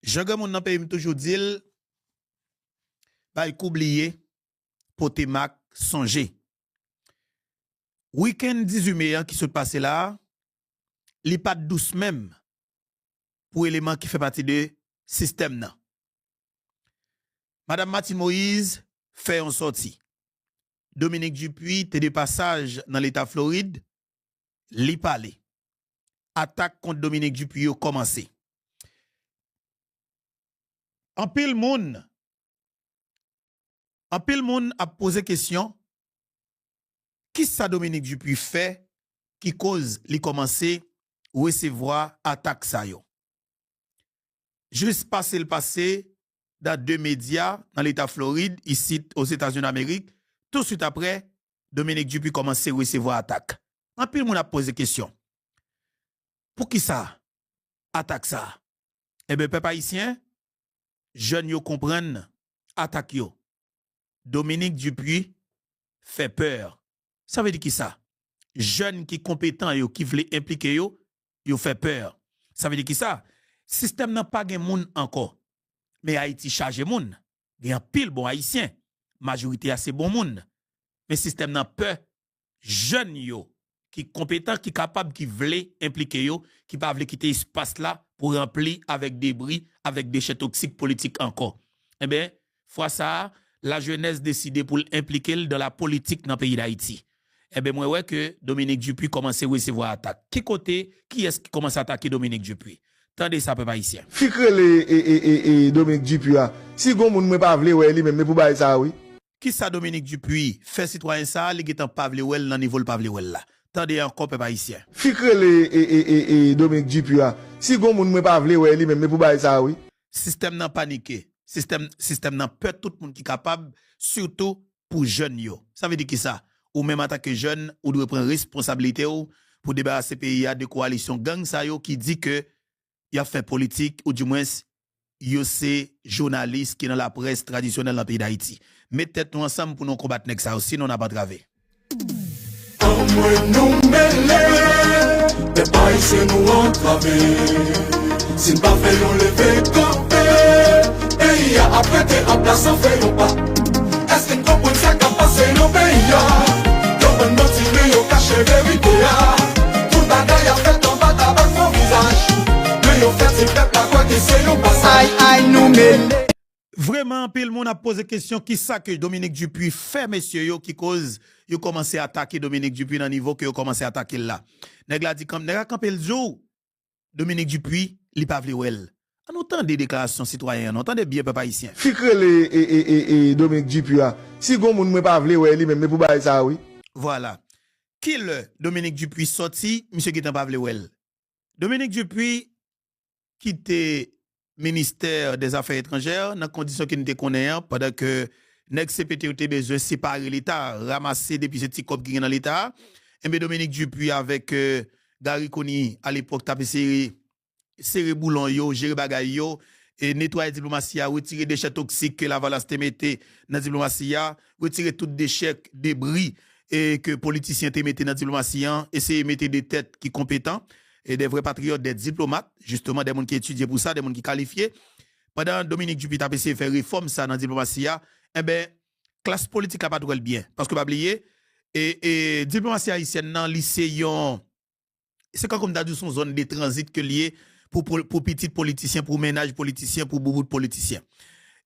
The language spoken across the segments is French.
Jean mon nan pays toujours dit ba oublier Potémac songer. Week-end 18 mai qui se passe là, li pas douce même pour élément qui fait partie de système nan. Madame Martine Moïse fait une sortie. Dominique Dupuis était de passage dans l'état Floride, li parle. Attaque contre Dominique Dupuis a commencé. En pile moun a posé question, qui ça Dominique Dupuis fait qui cause li commencer recevoir attaque ça yo. Juste passé le passé dans deux médias dans l'état Floride ici aux États-Unis d'Amérique, tout de suite après Dominique Dupuis commence à recevoir attaque. En pile moun a posé question. Pour qui ça attaque ça? Eh bien peuple haïtien, jeunes yo comprennent attaque yo. Dominique Dupuis fait peur. Ça veut dire qui ça? Jeunes qui compétents yo qui veulent impliquer yo fait peur. Ça veut dire qui ça? Système n'a pas gen moun encore. Mais Haïti charge moun. Gen pile bon haïtien. Majorité assez bon moun. Mais système n'a peur jeunes yo qui compétents, qui capable, qui veulent impliquer yo, qui pas veulent quitter espace là pour remplir avec débris, avec déchets toxiques politiques encore. Eh bien, fois ça, la jeunesse décide pour impliquer dans la politique dans le pays d'Haïti. Eh bien, moi, ouais que Dominique Dupuis commence à recevoir attaque. Qui est-ce qui commence à attaquer Dominique Dupuis? Tendez ça, peuple haïtien. Fikre et Dominique Dupuis, si gon moun mwen pa vle wè li même mais pour bailler ça oui. Qui ça Dominique Dupuis fait citoyen ça, li getan pa vle wè nan niveau pa vle wè là. Tendez encore, peuple haïtien. Fikre et Dominique Dupuis, si gon moun mwen pa vle wè li même mais pour bailler ça oui. Système nan paniqué. Système nan peur tout le monde qui est capable, surtout pour jeunes yo. Ça veut dire qui ça? Ou même en tant que jeune, ou doit prendre responsabilité ou pour débarrasser pays de coalition gang ça yo qui dit que y a fait politique ou du moins yo c'est journaliste qui dans la presse traditionnelle dans le pays d'Haïti. Mettez tête nous ensemble pour nous combattre nek ça sinon on n'a pas travé. Nous mêler, des pailles c'est nous entraver. Si nous pas fait on lever camper, pays a apprêté à place en fait pas. Est-ce que nous comprenons ça qu'a passé nos pays a? Nous on motivé au cacher vérité a. Tout bagaille a fait en bas tabac mon visage. Mais au fait c'est peuple à quoi que c'est nous passage. Aïe nous mêler. Vraiment, pile monde a posé question qui ça que Dominique Dupuis fait monsieur yo qui cause yo commencé à attaquer Dominique Dupuis dans niveau que yo commencé à attaquer là. Nèg la dit comme nèg a campé le jour Dominique Dupuis li pa vle wel. On entend des déclarations citoyennes, on entend bien peuple haïtien. Fikre et Dominique Dupuis, si gon moun mwen pa vle wè li même mais pour bailler ça oui. Voilà. Qui le Dominique Dupuis sorti, monsieur qui pas vle wel. Dominique Dupuis quitté ministère des Affaires étrangères dans condition qu'il n'était connaît pendant que nèg CPT était besoin séparer l'état, ramasser depuis ce petit cop qui dans l'état. Et bien Dominique Dupuis avec Gary Koni à l'époque tapé serré boulon yo, gérer bagay yo et nettoyer diplomatie, retirer déchets toxiques que la valence te mette dans diplomatie, retirer tout déchets, débris et que politiciens te mette dans diplomatie, essayer de mettre des têtes qui compétents et des vrais patriotes, des diplomates, justement des gens qui étudient pour ça, des gens qui qualifiés. Pendant Dominique Dupuis a essayé de faire réforme ça dans diplomatie, eh ben classe politique a pas trouvé bien parce que pas oublier et diplomatie haïtienne dans lycée c'est comme dans son zone de transit que lié pour petits politiciens, pour ménage politiciens, pour beaucoup de politiciens.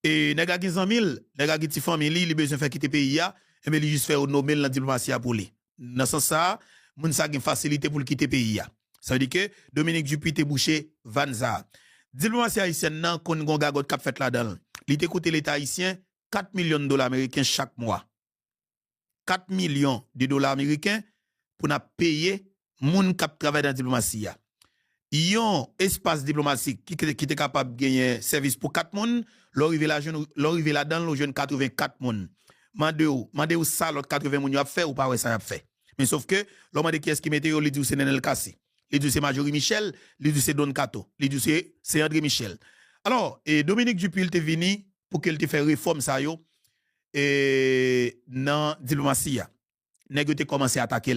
Et nèg a 15 000, nèg a ti famille, il besoin faire quitter pays et mais il juste faire nommer la diplomatie pour lui. Dans ce sens ça, moun sa gen facilité pour quitter pays. Ça veut dire que Dominique Dupuis te bouché Vanza. Diplomatie haïtienne nan kon gon gagot k'ap fait là-dedans. Li te coûté l'état haïtien 4 millions de dollars américains chaque mois. 4 millions de dollars américains pour na payer moun k'ap travaille dans diplomatie. Yon espace diplomatique qui était capable de gagner service pour 4 moun, l'arrivé là-dedans, le jeune 84 moun. Mande ou ça l'autre 80 moun y a fait ou pas ouais ça y a fait. Mais sauf que l'homme de qui est-ce qui mette yo li dit c'est Nenel Kassi. Li dit c'est Majorie Michel, li dit c'est Don Kato, li dit c'est André Michel. Alors, et Dominique Dupuis il te vini pour qu'il te fait réforme ça yo et dans diplomatie. Nèg te commencé à attaquer.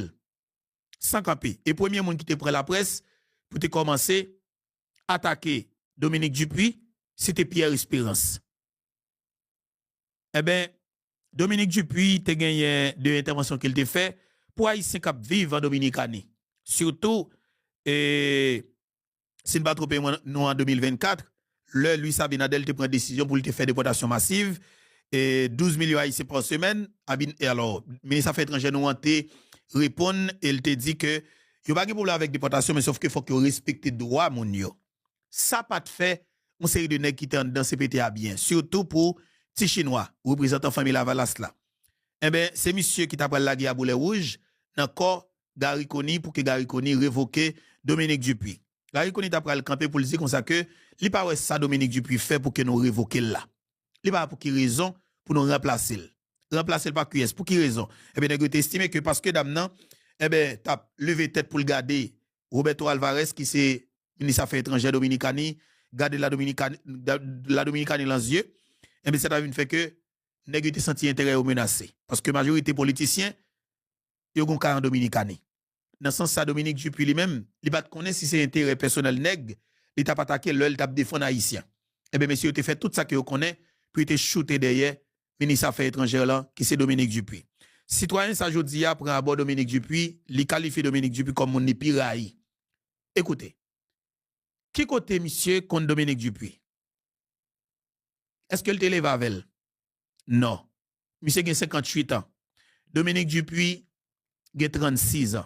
Sans camper. Et premier monde qui te prend la presse pour te commencer à attaquer Dominique Dupuis, c'était Pierre Espérance. Eh bien, Dominique Dupuis te gagné de intervention qu'il te fait pour Haïtien qui vivent en Dominicanie. Surtout, si nous pas trop nous en 2024, lui Sabinadel te prend décision pour te faire déportation massive et 12 millions haïtiens par semaine. Et alors, le ministre des Affaires étrangères nous te répond et il te dit que il n'y a pas de problème avec déportation, mais sauf qu'il faut que respecte les droits, mon yo. Ça pas de fait, une série de nègres qui sont dans CPTA bien, surtout pour petit chinois, représentant famille Lavalas là. Eh bien, c'est monsieur qui t'a pris la guerre à boulet rouge, encore Gary Koni pour que Gary Koni révoque Dominique Dupuis. Gary Koni t'a pris le camper pour le dire comme ça que, li pas ouais ça Dominique Dupuis fait pour que nous révoquions là. Li pas pour qui raison pour nous remplacer. Remplacer par QS, pour qui raison? Eh bien, nous estimé que parce que dame nan, eh bien, t'as levé tête pour le garder Roberto Alvarez qui c'est ministre des Affaires étrangères dominicani, garder la Dominicanie dans les yeux. Eh bien, ça a fait que nèg te senti intérêt ou menacé parce que majorité politicien yo gon cas en Dominicanie. Dans ce sens ça Dominique Dupuis lui-même, il pas connaître si c'est intérêt personnel nèg, il t'a pas attaqué l'œil t'a défendre haïtien. Eh bien monsieur te fait tout ça que vous connaît puis te shooter derrière ministre des Affaires étrangères là qui c'est Dominique Dupuis. Citoyen ça jodi a prend à bord Dominique Dupuis, li qualifie Dominique Dupuis comme mon piraille. Écoutez. Qui côté monsieur contre Dominique Dupuis? Est-ce que le télé va avec? Non. Monsieur a 58 ans. Dominique Dupuis a 36 ans.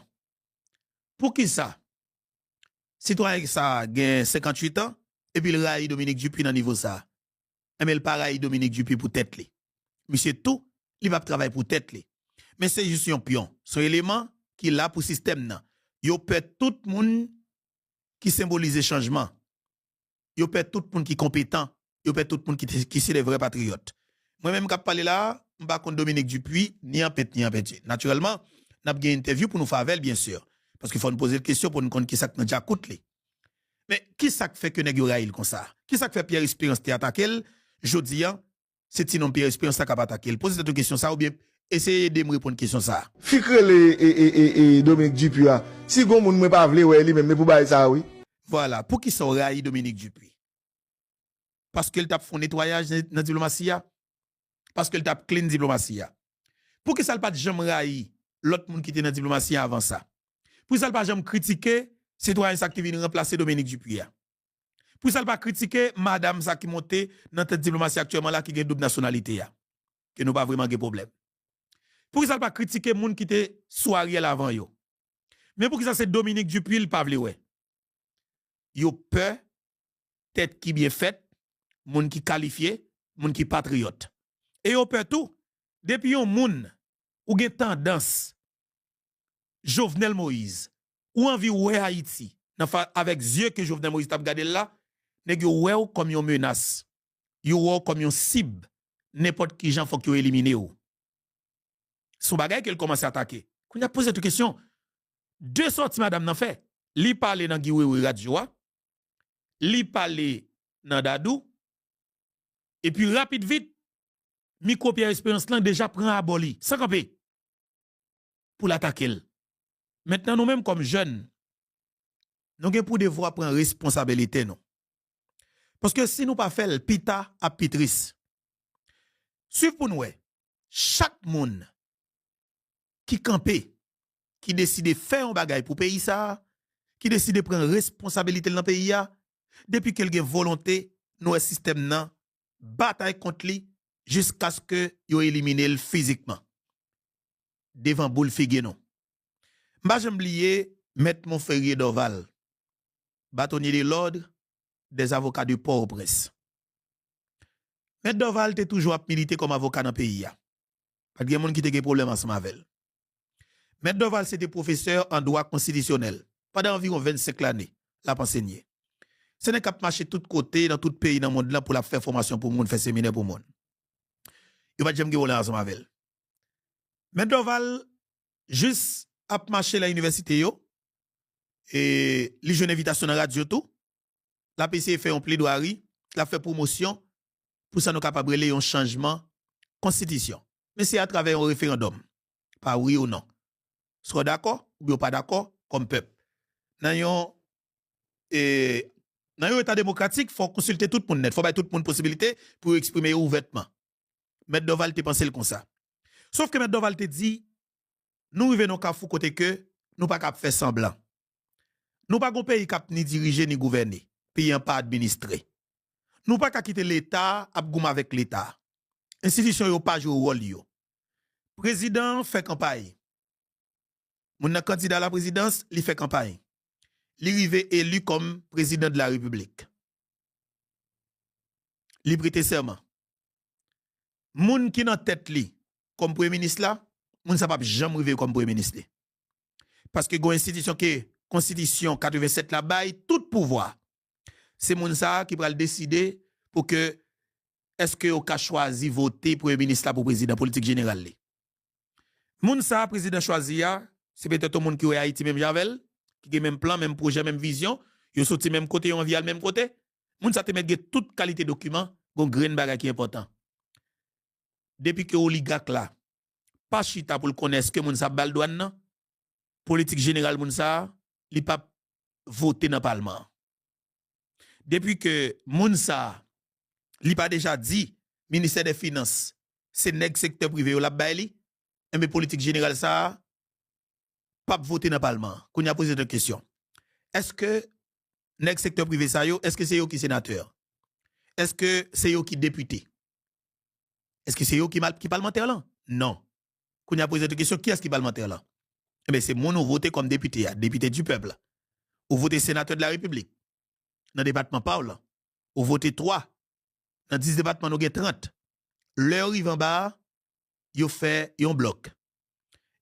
Pour qui ça? Citoyen ça a 58 ans et puis il raille Dominique Dupuis dans niveau ça. Mais il pareil Dominique Dupuis pour tête li. Monsieur tout, il va travailler pour tête li. Mais c'est juste un pion. Son élément qui là pour système nan. Yo perd tout le monde qui symbolise changement. Yo perd tout le monde qui est compétent. Yo perd tout le monde qui c'est des vrais patriotes. Moi-même, quand je parle là, je ne suis pas Dominique Dupuis, ni en pète, ni en pète. Naturellement, nous avons une interview pour nous faire avec, bien sûr. Parce qu'il faut nous poser des questions pour nous connaître qui ça que nous déjà coûté. Mais qui ça fait que nous avons comme ça? Qui ça fait Pierre Espérance t'a attaqué? Je dis, c'est sinon Pierre Espérance t'a attaqué. Posez cette question ça ou bien essayez de me répondre à une question ça. Fikre et Dominique Dupuis, si gon moun mwen pas vle ouais lui même mais pour bailler ça oui. Voilà, pour qui ça raille Dominique Dupuis? Parce qu'il t'a fait un nettoyage dans la diplomatie. Parce que le t'a clean diplomatie. Pour que ça ne pas jamais railler l'autre monde qui était dans la diplomatie avant ça. Pour que ça ne pas jamais critiquer citoyen qui vient remplacer Dominique Dupuis. Pour que ça ne pas critiquer madame ça qui monte dans cette diplomatie actuellement là qui a double nationalité que nous pas vraiment de problème. Pour que ça ne pas critiquer monde qui était sous Ariel avant yo. Mais pour que ça c'est Dominique Dupuis le pas vle ouais. Yo peur tête qui bien faite, monde qui qualifié, monde qui patriote. Et yo peut tout, depuis yon moun, ou gen tendance, Jovenel Moïse, ou envie ouais Haïti, avec yeux que Jovenel Moïse t'a regardé là, nèg yo ouais comme yon menace, yo ouais comme yon cible, n'importe qui gens faut que yo éliminer ou. Son bagay qu'elle commence à attaquer. Qu'on a posé cette question, deux sorties madame nan fait, li parler dans Giwewe Radio, li parler dans Dadou, et puis rapide vite, micro Pierre Espérance là déjà prend à boli sans camper pour l'attaquer. Maintenant nous même comme jeunes nous avons pour devoir prendre responsabilité non. Parce que si nous pas fait pita à pitris. Suivez pour nous chaque monde qui campé qui décide faire un bagage pour pays ça, qui décide prendre responsabilité dans le pays depuis qu'il a volonté nous système nan bataille contre lui jusqu'à ce que yo élimine physiquement devant boule figue non. M'a j'aime oublier Maître Montferrier Dorval, bâtonnier de l'ordre des avocats du Port-au-Prince. Maître Dorval était toujours milité comme avocat dans le pays. Parce qu'il y a des gens qui ont des problèmes ensemble avec. Maître Dorval c'était professeur en droit constitutionnel pendant environ 25 années, l'a enseigné. Ce n'est qu'à marcher de tous côtés dans tout pays dans le monde là pour la faire formation pour monde, faire séminaire pour monde. Il va jamais gagner ensemble avec. Maître Dorval juste a marché la université yo et les jeunes invitation dans radio tout. La PC fait un plaidoirie, la fait promotion pour ça nous capable de un changement constitution. Mais c'est à travers un référendum. Pas oui ou non. Soit d'accord ou pas d'accord comme peuple. Dans yon dans un état démocratique, faut consulter tout le monde net, faut bailler tout le monde possibilité pour exprimer ouvertement. M. Doval te pense comme ça. Sauf que M. Doval te dit nous revenons qu'à fou côté que nous pas cap faire semblant. Nous pas gon pays cap ni diriger ni gouverner, pays pas administré. Nous pas qu'à quitter l'état ap goum avec l'état. Institution yo pas jouer rôle yo. Président fait campagne. Mon candidat à la présidence, il fait campagne. Il arrive élu comme président de la République. Il prête serment. Moun qui nan tête li comme premier ministre là, moun sa pa jamais arriver comme premier ministre. Parce que gon institution que constitution 87 la bail tout pouvoir. C'est moun sa qui va le décider pour que est-ce que au ka choisi voter premier ministre là pour président politique général li. Moun sa président choisi a, c'est peut-être moun qui ou Haïti même Javel, qui a même plan, même projet, même vision, yo sorti même côté, on vient le même côté. Moun sa te met toute qualité document, gon grain bagay qui est important. Depuis que oligarque là, pas chita pour le connaître que moun sa bal douane nan, politique générale moun sa, li pa voter dans parlement. Depuis que moun sa, li pa déjà dit, ministère des Finances, c'est nèg secteur privé ou la baili, mais politique générale ça, pas voter dans parlement. Qu'on a posé une question. Est-ce que nèg secteur privé ça yo, est-ce que c'est yo qui sénateur? Est-ce que c'est yo qui député? Est-ce que c'est eux qui parlementaire là? Non. Quand on a posé cette question, qui est-ce qui parlementaire là? Eh bien, c'est mon voté comme député, député du peuple. Ou voté sénateur de la République. Dans le département Paul. Ou voté 3. Dans 10 départements, nous avons 30. Leur arrive en bas, ils fait un bloc.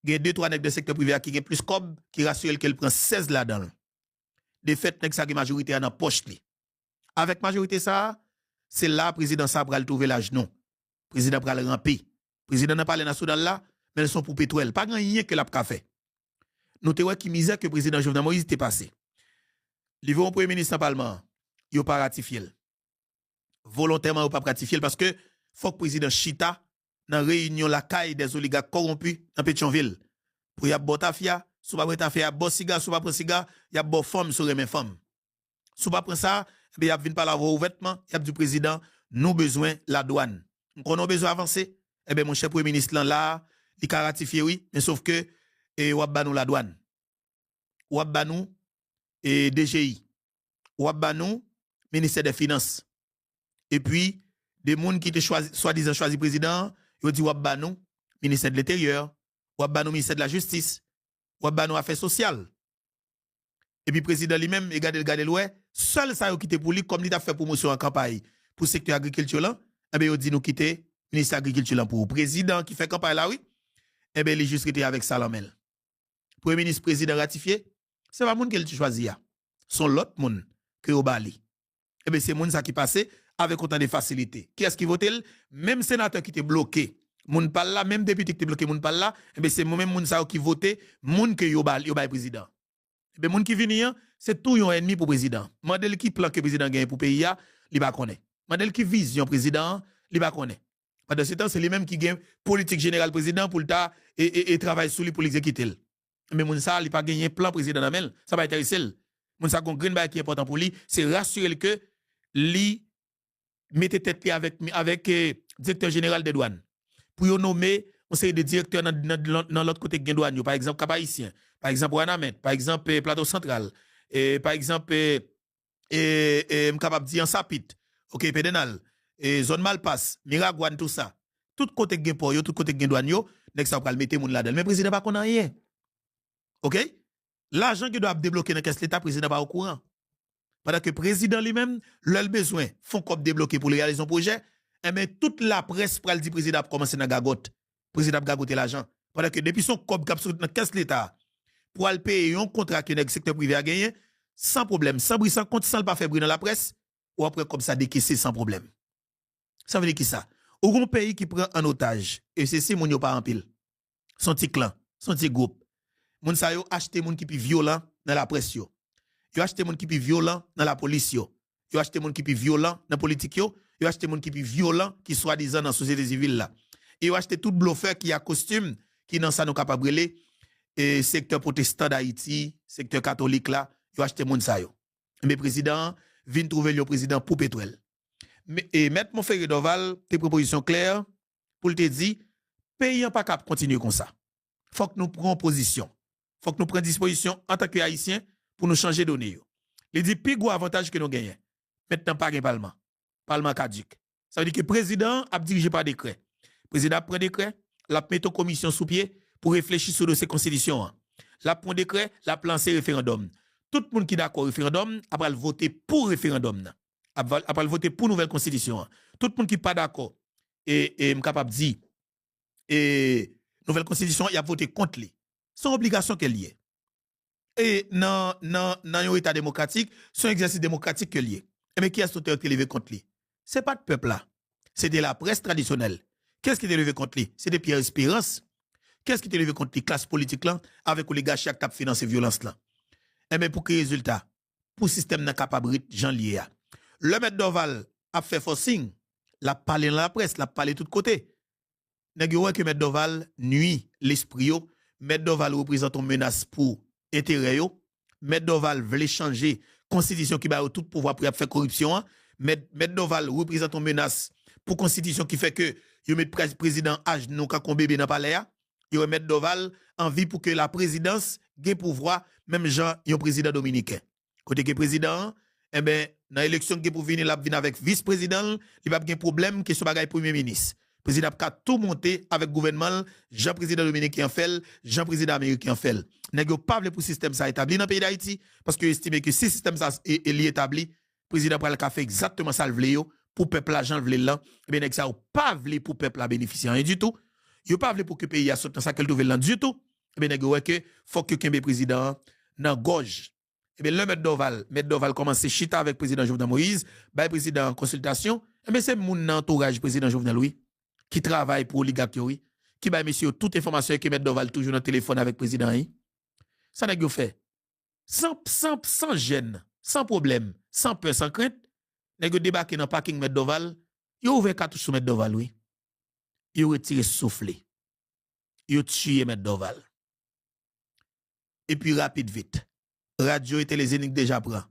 Il y a 2-3 nègres de secteur privé qui ont plus cob, qui rassure qu'elle prend 16 là-dedans. De fait, nèg sa majorité dans poche li. Avec majorité ça, c'est là président ça pral trouver la genou. Président pral ramper. Président n'a parlé dans Soudan là, mais ils sont pour pétrole. Pas grand rien que l'a ka fait. Nous te wè qui misère que président Jovenel Moïse t'est passé. Li vont premier ministre en parlement, yo pas ratifié. Volontairement yo pas ratifié parce que faut que président Chita dans réunion la caille des oligarques corrompus dans Pétionville pour y a botafia, sou pas prendre faire bon cigare, sou pas prendre cigare, y a bon femme sur les mêmes femmes. Sou pas prendre ça, ben y a vinn par la voix ouvertement, y a du président, nous besoin la douane. On a besoin d'avancer. Eh bien, mon cher premier ministre là, il a ratifié, oui, mais sauf que, wap banou la douane. Wap banou, DGI. Wap banou, ministère des Finances. Et puis, des gens qui étaient soi-disant choisi président, ils ont dit wap banou, ministère de l'Intérieur, wap banou, ministère de la Justice, wap banou, Affaires sociales. Et puis, président lui-même, il gade l'oué, seul ça, qui était pour lui, comme il a fait promotion en campagne pour le secteur agricole là, eh bien, il dit nous quitter ministre de l'Agriculture pour le président qui fait campagne là, oui. Eh bien, il est juste resté avec ça l'amel. Premier ministre, président ratifié, c'est pas moun qui choisi. Son l'autre moun que au Bali. Eh bien, c'est moun ça qui passe avec autant de facilité. Qui est-ce qui vote? Même sénateur qui était bloqué, moun pas là, même député qui était bloqué, moun pas là, eh bien, c'est même moun ça qui vote, moun que yo Bali président. Eh bien, moun qui vient, c'est tout yon ennemi pour président. Mandel qui plan que président gagne pour pays, il va connaître. Mandel qui vision président, il va connaître. Pendant ce temps, c'est lui-même qui gagne politique générale président pour le tas et travaille sur lui pour l'exécuter. Mais moun sa, il pas gagné plan président d'amel, ça va intéresser. Moun sa gon green qui est important pour lui, c'est rassurer que lui mette tête avec directeur général des douanes. Pour yon nommer on série de directeurs dans l'autre côté de douane, par exemple Cap-Haïtien, par exemple Ouanamet, par exemple Plateau Central, et par exemple capable dire en Sapit, OK, Pédenal, zone Malpasse, Miragouane, tout ça. Tout côté gen port yo, tout côté gen douane yo, nek ça pral mettre moun là-dedans. Mais président pas connait rien. OK? L'argent qui doit débloquer dans caisse l'état, président pas au courant. Pendant que président lui-même, le besoin font comme débloquer pour réaliser son projet, et mais toute la presse pral dit président a commencé dans gagote. Président a gagoté l'argent. Pendant que depuis son cop cap dans caisse l'état pour aller payer un contrat que le secteur privé a gagné sans problème, sans bruit, sans compte, sans le pas faire bruit dans la presse, ou après comme ça décaisser sans problème. Ça veut dire qui ça? Ou un pays qui prend en otage, et c'est si moun yo pas en pile. Son petit clan, son petit groupe. Moun sa yo acheté moun qui pi violent dans la presse yo. Yo acheté moun qui pi violent dans la police yo. Yo acheté moun qui pi violent dans la politique yo. Yo acheté moun qui pi violent qui soi-disant dans la société civile là. Et yo acheté tout bluffeur qui a costume qui dans ça nous capable brûler et secteur protestant d'Haïti, secteur catholique là, yo acheté moun sa yo. Mais président vient trouver le président pour pétrole. Et Maître Montferré Doval, tes propositions claires pour te dire, pays n'a pas capable continuer comme ça. Faut que nous prenions position. Faut que nous prenions disposition en tant que haïtiens pour nous changer de données. Il dit plus gros avantage que nous gagnons. Maintenant pas un parlement. Parlement caduc. Ça veut dire que le président a dirigé par décret. Le président prend décret, la met en commission sous pied pour réfléchir sur ces constitutions. La prend décret, la lancé référendum. Tout le monde qui est d'accord référendum, après le voter pour référendum. Après le voter pour nouvelle constitution. Tout le monde qui n'est pas d'accord et est capable de dire et nouvelle constitution, il a voté contre lui. C'est une obligation qu'elle y est. Et dans un état démocratique, c'est un exercice démocratique que lié. Mais qui a sauté qui est levé contre lui? Ce n'est pas de peuple là. C'est de la presse traditionnelle. Qu'est-ce qui est levé contre lui? C'est de Pierre Espérance. Qu'est-ce qui est levé contre les classes politiques là, avec les gars qui ont financé violence là? Et bien pour quel résultat? Pour le système n'a capable Jean lié. Le maître Doval a fait forcing, l'a parlé dans la presse, l'a parlé de tous côtés. Nèg yo que maître Doval nuit l'esprit yo, maître Doval représente une menace pour intérêt yo, maître Doval veut changer constitution qui ba tout pouvoir pour faire corruption, maître Doval représente une menace pour constitution qui fait que yo met président à genoux quand bébé dans palais, yo maître Doval envie pour que la présidence gagne pouvoir même Jean yon président dominicain. Côté que président eh ben dans l'élection qui pour venir la venir avec vice-président, il va pas problème question bagay premier ministre. Président a tout monter avec gouvernement, Jean président dominicain fait, Jean président américain fait. Nèg yo pas pour système ça établi dans le pays d'Haïti parce que estime que si système ça est établi, président pral ka fait exactement ça le vle yo pour peuple l'argent vle là, ben nèg ça pas vle pour peuple la bénéficier rien du tout. Yo pas vle pour que pays a sorti dans ça qu'elle trouve là du tout. Ben nèg ouais que faut que kembe président dans gorge. Et bien, le maître Doval commence à chita avec le président Jovenel Moïse, le président en consultation. Et bien, c'est mon entourage, président Jovenel, oui, qui travaille pour l'oligarque, oui, qui va monsieur toute information que maître Doval toujours dans le téléphone avec le président. Oui. Ça n'a pas fait. Sans gêne, sans problème, sans peur, sans crainte, n'a pas débarqué dans le parking maître Doval, il a ouvert cartouche sur maître Doval, oui. Il a retiré soufflé. Il a tué maître Doval. Et puis, rapide, vite. Radio et télézénique déjà prend.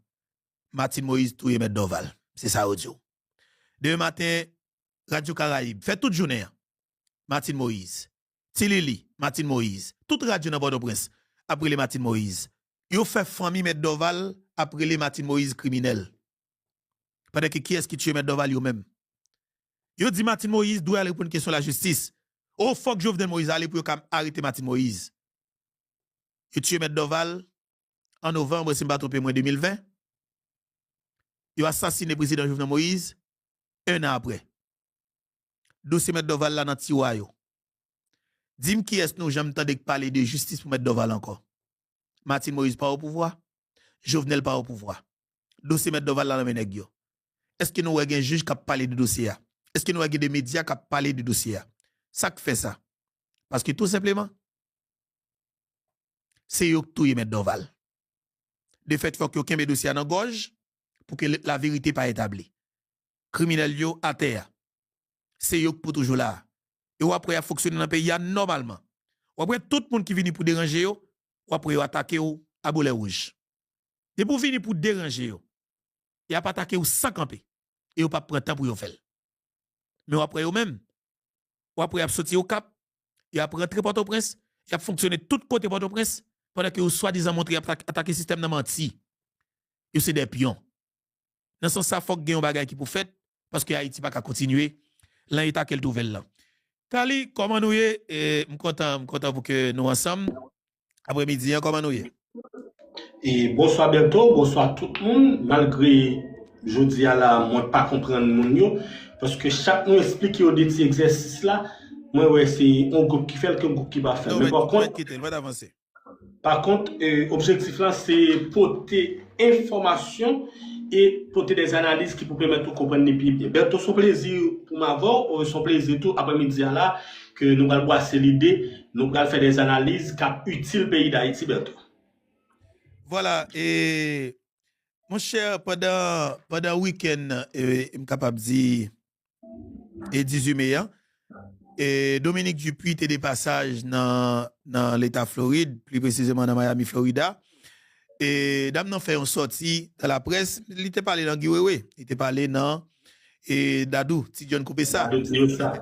Martin Moïse touye met Doval. C'est ça audio. Demain matin, Radio Caraïbe. Fait toute journée. Martin Moïse. Tilili, Martin Moïse. Toute radio dans Port-au-Prince. Après les Martin Moïse. Yo fait famille met Doval après les Martin Moïse criminel. Pendant que qui est-ce qui tue met Doval yo même? Yo dit Martin Moïse doit aller pour une question de la justice. Oh fuck Jovenel Moïse aller pour arrêter Martin Moïse. Yo tue met Doval en novembre, si je ne me trompe pas, 2020, il a assassiné le président Jovenel Moïse un an après. Dossier M. Doval là dans Tiwayo. Dis-moi qui est-ce que nous j'aime de parler de justice pour M. Doval encore. Martin Moïse pas au pouvoir, Jovenel pas au pouvoir. Dossier M. Doval là dans Menegyo. Est-ce que nous avons un juge qui a parlé du dossier? Est-ce que nous avons des médias qui ont parlé du dossier? Ça qui fait ça. Parce que tout simplement, c'est eux qui tuent M. Doval. De fait, il faut que aucun dossier dans gorge pour que la vérité pas établie. Criminel yo à terre. C'est yo pour toujours là. Et après a fonctionner dans le pays normalement. Après tout le monde qui vient pour déranger yo, ou après attaquer ou à boulet rouge. Et pour venir pour déranger yo, il a pas attaquer ou sans camper. Et ou pas prendre temps pour yo faire. Mais après yo même, ou après a sorti au cap, il a rentré Port-au-Prince, il a fonctionné tout côté Port-au-Prince. Pendant que vous soi-disant montré attaquer le système de menti. Vous c'est des pions. Dans ce sens, ça faut que vous bagay qui pour faire parce que Haïti pas qu'à continuer l'état qu'elle trouve là. Kali, comment nous y est? Content pour que nous ensemble. Après-midi, comment nous y est? Et bonsoir bientôt, bonsoir tout le monde. Malgré, je dis à la, moi pas comprendre nous, parce que chaque nous explique au des petits exercices là, moi ouais, c'est un groupe qui fait, un groupe qui va faire. Non, mais par contre, Par contre, objectif là, c'est porter information et porter des analyses qui pour permettre de comprendre les pieds. Bientôt, son plaisir pour m'avoir, son plaisir tout après-midi là, que nous allons voir l'idée, nous allons faire des analyses qui sont utiles au pays d'Haïti bientôt. Voilà, et mon cher, pendant le week-end, je suis capable de dire, et 18 mai, et Dominique Dupuis était des passages dans l'État Floride, plus précisément dans Miami, Florida. Et dame nan fait une sortie dans la presse, il était parlé dans Guiwewe, il était parlé dans et Dadou, si John coupé ça. Dadou dit ça.